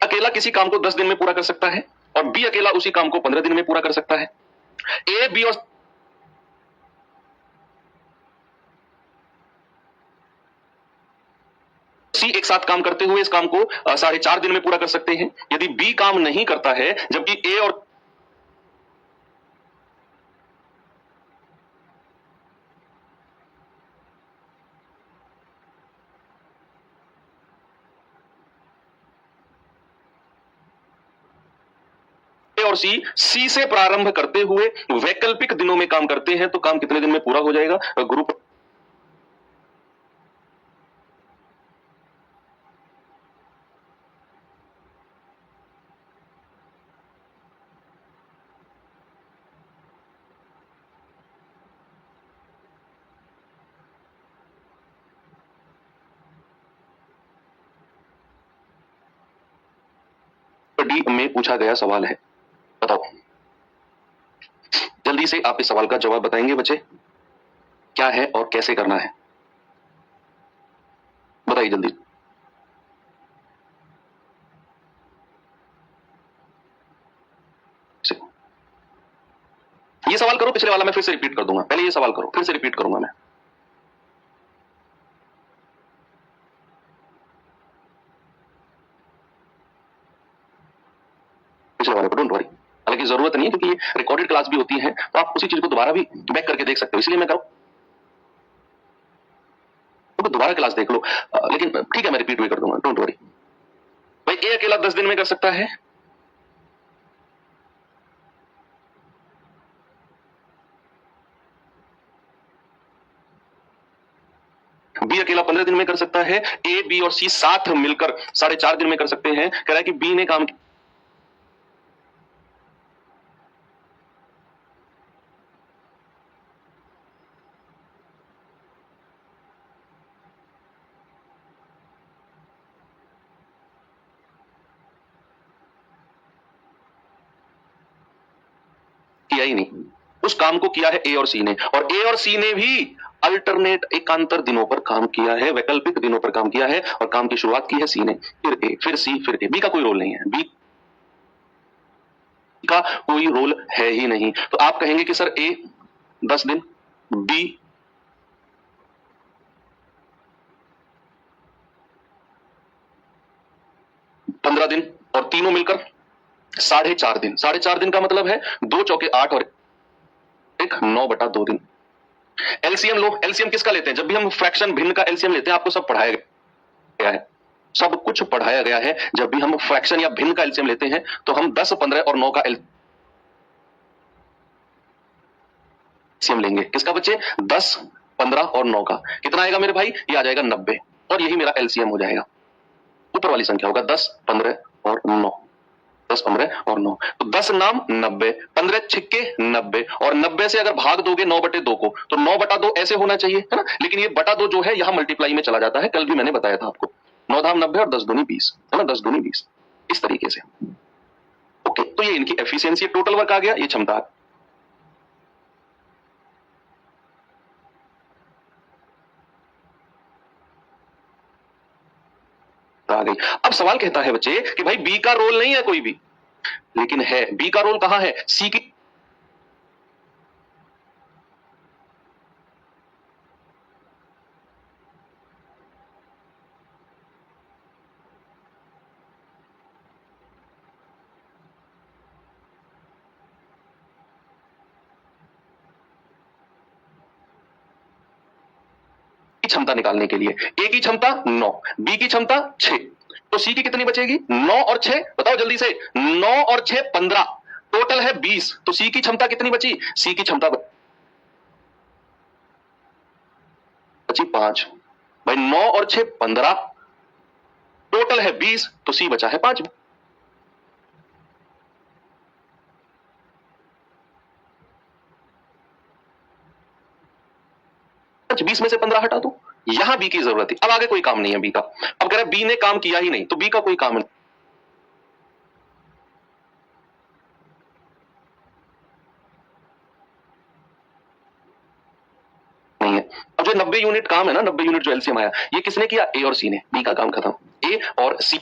अकेला किसी काम को 10 दिन में पूरा कर सकता है और बी अकेला उसी काम को 15 दिन में पूरा कर सकता है। ए, बी और सी एक साथ काम करते हुए इस काम को 4.5 दिन में पूरा कर सकते हैं। यदि बी काम नहीं करता है, जबकि ए और सी से प्रारंभ करते हुए वैकल्पिक दिनों में काम करते हैं, तो काम कितने दिन में पूरा हो जाएगा? ग्रुप डी में पूछा गया सवाल है, बताओ जल्दी से आप इस सवाल का जवाब बताएंगे बच्चे, क्या है और कैसे करना है, बताइए जल्दी। ये सवाल करो, पिछले वाला मैं फिर से रिपीट कर दूंगा, पहले ये सवाल करो, फिर से रिपीट करूंगा मैं। पिछले वाले को डोंट वरी, हालांकि जरूरत नहीं है क्योंकि ये रिकॉर्डेड क्लास भी होती है, तो आप उसी चीज को दोबारा भी बैक करके देख सकते हो, इसलिए मैं करूं तो दोबारा क्लास देख लो, लेकिन ठीक है मैं रिपीट भी कर दूंगा, डोंट वरी। भाई ए अकेला 10 दिन में कर सकता है, बी अकेला 15 दिन में कर सकता है, ए, बी और सी साथ मिलकर 4.5 दिन में कर सकते हैं। कह रहा है कि बी ने काम किया ही नहीं, उस काम को किया है ए और सी ने, और ए और सी ने भी अल्टरनेट एकांतर दिनों पर काम किया है, वैकल्पिक दिनों पर काम किया है, और काम की शुरुआत की है सी ने, फिर ए, फिर सी, फिर ए। बी का कोई रोल नहीं है, बी का कोई रोल है ही नहीं, तो आप कहेंगे कि सर ए 10 दिन, बी 15 दिन, और तीनों मिलकर 4.5 दिन। 4.5 दिन का मतलब है 2 चौके 8 और 1 9/2 दिन। एलसीएम लो, एलसीएम किसका लेते हैं? जब भी हम फ्रैक्शन भिन्न का एलसीएम लेते हैं, आपको सब पढ़ाया गया है, सब कुछ पढ़ाया गया है। जब भी हम फ्रैक्शन या भिन्न का एलसीएम लेते हैं, तो हम 10, 15 और 9 का एलसीएम लेंगे किसका बच्चे, 10, 15 और 9 का। कितना आएगा मेरे भाई, ये आ जाएगा 90 और यही मेरा एलसीएम हो जाएगा। ऊपर वाली संख्या होगा 10, 15 और 9, 10, 15 और 9। तो 10 नाम 90, 15 छिक्के 90 और 90 से अगर भाग दोगे 9/2 को तो 9/2 ऐसे होना चाहिए, है ना। लेकिन ये बटा 2 जो है यहां मल्टीप्लाई में चला जाता है, कल भी मैंने बताया था आपको। 9 धाम 90 और 10 दूनी 20, है ना, 10 दूनी 20 इस तरीके से। ओके, तो ये इनकी एफिशिएंसी, टोटल वर्क आ गया, ये क्षमता आ गई। अब सवाल कहता है बच्चे कि भाई बी का रोल नहीं है कोई भी, लेकिन है। बी का रोल कहां है, सी की क्षमता निकालने के लिए। ए की क्षमता 9, बी की क्षमता 6, तो सी की कितनी बचेगी, 9 और 6, बताओ जल्दी से, 9 और 6 15, टोटल है 20, तो सी की क्षमता कितनी बची, सी की क्षमता बची 5। भाई 9 और 6 15, टोटल है 20, तो सी बचा है 5। 20 में से 15 हटा दो, यहां बी की जरूरत है। अब आगे कोई काम नहीं है बी का। अब कह रहे बी ने काम किया ही नहीं, तो बी का कोई काम नहीं है। अब जो 90 यूनिट काम है ना, 90 यूनिट जो एलसीएम आया, ये किसने किया, ए और सी ने। बी का काम खत्म, ए और सी।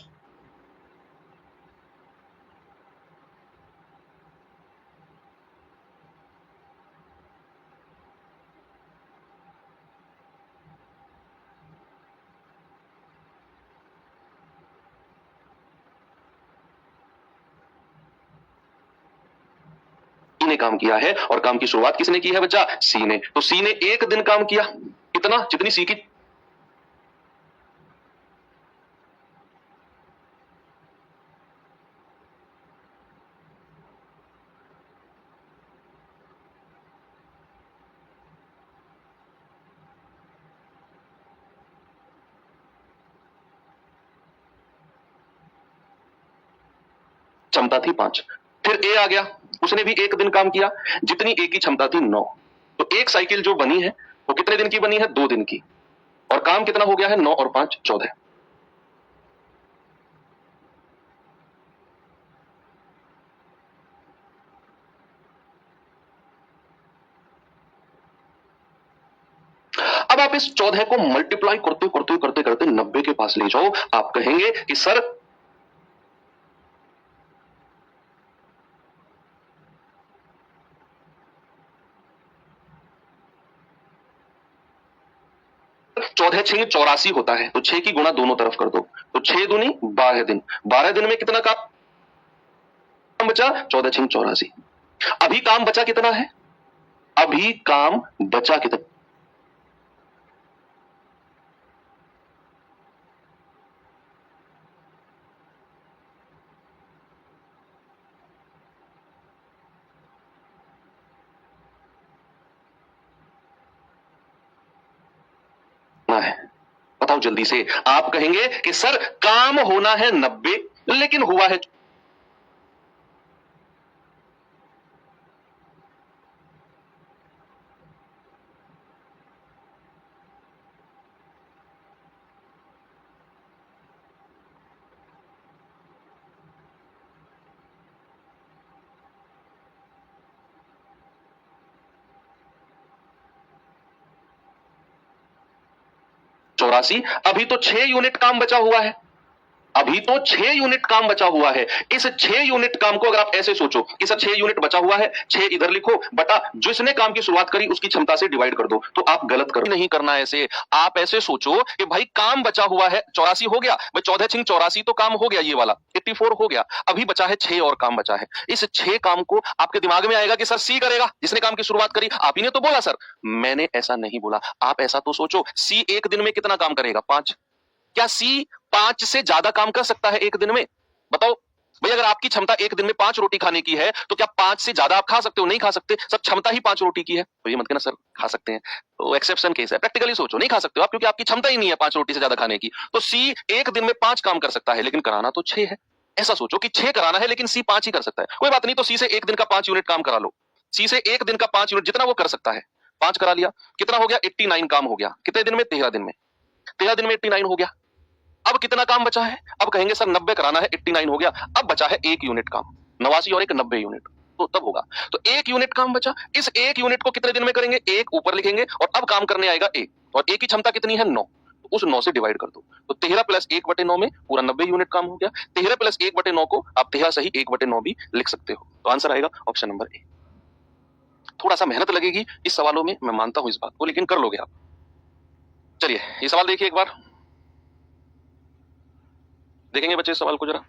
ने काम किया है और काम की शुरुआत किसने की है बच्चा, सी ने। तो सी ने एक दिन काम किया, कितना, जितनी सी की क्षमता थी 5। फिर ए आ गया, उसने भी एक दिन काम किया, जितनी ए की क्षमता थी 9। तो एक साइकिल जो बनी है वो कितने दिन की बनी है, 2 दिन की, और काम कितना हो गया है, 9 और 5 14। अब आप इस 14 को मल्टीप्लाई करते करते करते करते 90 के पास ले जाओ, आप कहेंगे कि सर चौदह 6 84 होता है, तो 6 की गुणा दोनों तरफ कर दो, तो 6 दूनी 12 दिन, 12 दिन में कितना काम बचा, 14 6 84। अभी काम बचा कितना है, अभी काम बचा कितना है, बताओ जल्दी से। आप कहेंगे कि सर काम होना है 90, लेकिन हुआ है चौरासी। अभी तो 6 यूनिट काम बचा हुआ है, अभी तो 6 यूनिट काम बचा हुआ है। इस 6 यूनिट काम को अगर आप ऐसे सोचो कि सर 6 यूनिट बचा हुआ है, 6 इधर लिखो बटा जिसने काम की शुरुआत करी उसकी क्षमता से डिवाइड कर दो, तो आप गलत कर नहीं करना ऐसे। आप ऐसे सोचो कि भाई काम बचा हुआ है 84 हो गया, भाई 14 6 84 तो काम हो गया, ये वाला 84 हो गया, अभी बचा है 6 और काम बचा है। इस 6 काम को आपके दिमाग में आएगा कि सर सी करेगा, जिसने काम की शुरुआत करी। आप ही ने तो बोला सर, मैंने ऐसा नहीं बोला। आप ऐसा तो सोचो, सी एक दिन में कितना काम करेगा, 5। क्या सी 5 से ज्यादा काम कर सकता है एक दिन में, बताओ। भाई अगर आपकी क्षमता एक दिन में 5 रोटी खाने की है तो क्या 5 से ज्यादा आप खा सकते हो? नहीं खा सकते। सब क्षमता ही 5 रोटी की है। तो ये मत कहना सर खा सकते हैं, तो एक्सेप्शन केस है। प्रैक्टिकली सोचो, नहीं खा सकते हो आप, क्योंकि आपकी क्षमता ही नहीं है 5 रोटी से ज्यादा खाने की। तो सी एक दिन में 5 काम कर सकता है, लेकिन कराना तो 6 है। ऐसा सोचो कि 6 कराना है लेकिन सी 5 ही कर सकता है। कोई बात नहीं, तो सी से एक दिन का 5 यूनिट काम करा लो। सी से एक दिन का 5 यूनिट जितना वो कर सकता है 5 करा लिया, कितना हो गया? 89 काम हो गया। कितने दिन में? 13 दिन में। 13 दिन में 89 हो गया। अब कितना काम बचा है? अब कहेंगे सर 90 कराना है, 89 हो गया, अब बचा है 1 यूनिट काम। 89 और एक 90 यूनिट, तो तब होगा। तो 1 यूनिट काम बचा। इस 1 यूनिट को कितने दिन में करेंगे? 1 ऊपर लिखेंगे और अब काम करने आएगा 1, और 1 की क्षमता कितनी है? 9। तो उस 9 से डिवाइड कर दो, तो 13 प्लस 1/9 में पूरा 90 यूनिट काम हो गया। 13 प्लस 1/9 को आप 13 सही 1/9 भी लिख सकते हो। तो आंसर आएगा ऑप्शन नंबर ए। थोड़ा सा मेहनत लगेगी इस सवालों में, मैं मानता हूं इस बात को, लेकिन कर लोगे आप। चलिए ये सवाल देखिए एक बार, देखेंगे बच्चे इस सवाल को जरा।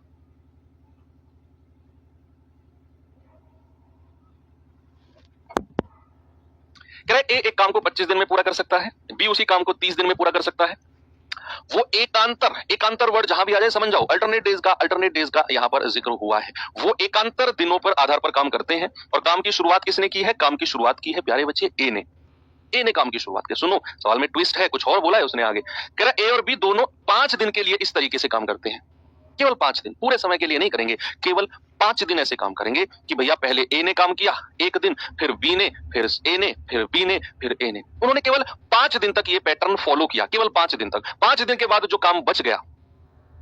कह रहे ए एक काम को 25 दिन में पूरा कर सकता है, बी उसी काम को 30 दिन में पूरा कर सकता है। वो एकांतर वर्ड जहां भी आ जाए समझ जाओ, अल्टरनेट डेज का यहां पर जिक्र हुआ है। वो एकांतर दिनों पर आधार पर काम करते हैं। और काम की शुरुआत किसने की है? काम की शुरुआत की है प्यारे बच्चे ए ने काम की शुरुआत की। सुनो सवाल में ट्विस्ट है, कुछ और बोला है उसने आगे। कह रहा ए और बी दोनों 5 दिन के लिए इस तरीके से काम करते हैं। केवल 5 दिन, पूरे समय के लिए नहीं करेंगे, केवल 5 दिन ऐसे काम करेंगे कि भैया पहले ए ने काम किया 1 दिन, फिर बी ने, फिर ए ने, फिर बी ने, फिर ए ने। उन्होंने केवल 5 दिन तक ये पैटर्न फॉलो किया, केवल 5 दिन तक। 5 दिन के बाद जो काम बच गया,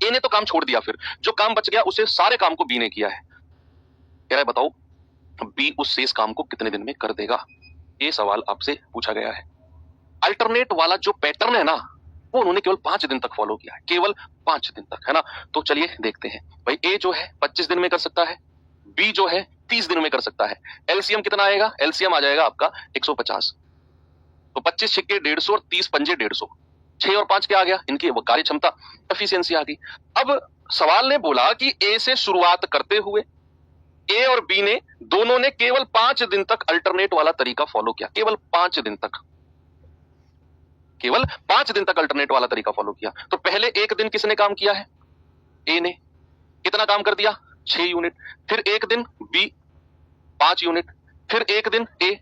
ए ने तो काम छोड़ दिया, फिर जो काम बच गया उसे सारे काम को बी ने किया है। कह रहा है बताओ बी उस शेष काम को कितने दिन में कर देगा? ये सवाल आपसे पूछा गया है। अल्टरनेट वाला जो पैटर्न है ना, वो उन्होंने केवल 5 दिन तक फॉलो किया है, केवल 5 दिन तक, है ना। तो चलिए देखते हैं भाई, ए जो है 25 दिन में कर सकता है, बी जो है 30 दिन में कर सकता है। एलसीएम कितना आएगा? एलसीएम आ जाएगा आपका 150। तो 25 छिक्के 150 और 30 पंजे 150, 6 और 5 क्या आ गया? इनकी कार्य क्षमता, एफिशिएंसी आ गई। अब सवाल ने बोला कि ए से शुरुआत करते हुए ए और बी ने दोनों ने केवल 5 दिन तक अल्टरनेट वाला तरीका फॉलो किया, केवल 5 दिन तक, केवल 5 दिन तक अल्टरनेट वाला तरीका फॉलो किया। तो पहले 1 दिन किसने काम किया है? ए ने। कितना काम कर दिया? 6 यूनिट। फिर 1 दिन बी 5 यूनिट, फिर 1 दिन ए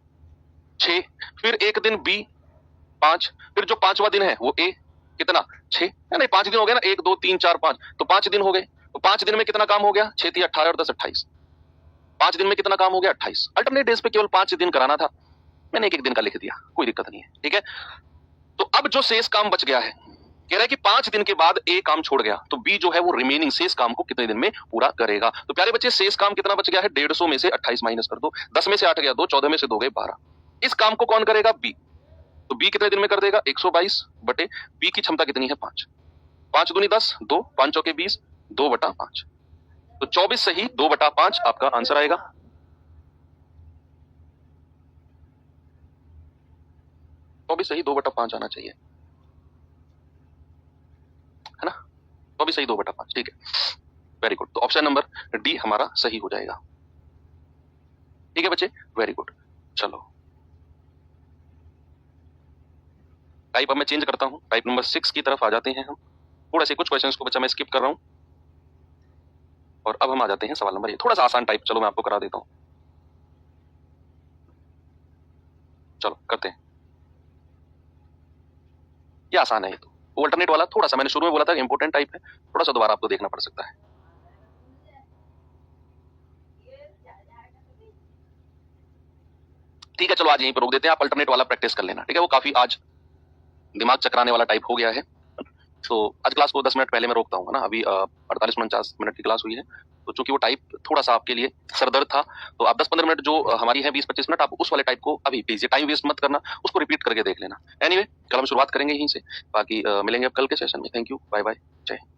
6, फिर 1 दिन बी 5, फिर जो 5वां दिन है वो ए कितना? 6, नहीं 5 दिन हो गए ना, 1 2 3 4 5, तो 5 दिन हो गए। तो 5 दिन में कितना काम हो गया? 6 3 18 और 10 28। 5 दिन में कितना काम हो गया? 28। अल्टरनेट डेज पे केवल 5 दिन कराना था, मैंने 1 दिन का लिख दिया, कोई दिक्कत नहीं है, ठीक है। तो अब जो शेष काम बच गया है, कह रहा है कि 5 दिन के बाद ए काम छोड़ गया, तो बी जो है वो रिमेनिंग शेष काम को कितने दिन में पूरा करेगा? तो प्यारे बच्चे शेष काम कितना बच गया है? 150 में से 28 माइनस कर दो, 10 में से 8 गया 2, 14 में से 2 गए 12। इस काम को कौन करेगा? बी। तो बी कितने दिन में कर देगा? 122 बटे बी की क्षमता कितनी है? 5। 5 दूनी 10, 2 5 चौके 20, 2/5। तो 24 सही 2/5 आपका आंसर आएगा। 24 सही 2/5 आना चाहिए, है ना। 24 सही 2/5, ठीक है, वेरी गुड। तो ऑप्शन नंबर डी हमारा सही हो जाएगा, ठीक है बच्चे, वेरी गुड। चलो टाइप अब मैं चेंज करता हूं, टाइप नंबर 6 की तरफ आ जाते हैं हम। थोड़ा से कुछ क्वेश्चंस को बच्चा मैं स्किप कर रहा हूं, और अब हम आ जाते हैं सवाल नंबर, ये थोड़ा सा आसान टाइप, चलो मैं आपको करा देता हूं। चलो करते हैं, ये आसान है। ये तो अल्टरनेट वाला थोड़ा सा मैंने शुरू में बोला था इंपोर्टेंट टाइप है, थोड़ा सा दोबारा आपको देखना पड़ सकता है। ठीक है चलो आज यहीं पर रोक देते हैं, आप अल्टरनेट वाला प्रैक्टिस कर लेना, ठीक है। वो काफी आज दिमाग चकराने वाला टाइप हो गया है। तो आज क्लास को 10 मिनट पहले मैं रोकता हूँ ना, अभी 48-49 मिनट की क्लास हुई है, तो चूंकि वो टाइप थोड़ा सा आपके लिए सरदर्द था, तो आप 10-15 मिनट जो हमारी है 20-25 मिनट, आप उस वाले टाइप को अभी भेजिए, टाइम वेस्ट मत करना, उसको रिपीट करके देख लेना। एनीवे कल हम शुरुआत करेंगे यहीं से, बाकी मिलेंगे अब कल के सेशन में। थैंक यू, बाय बाय, जय हिंद।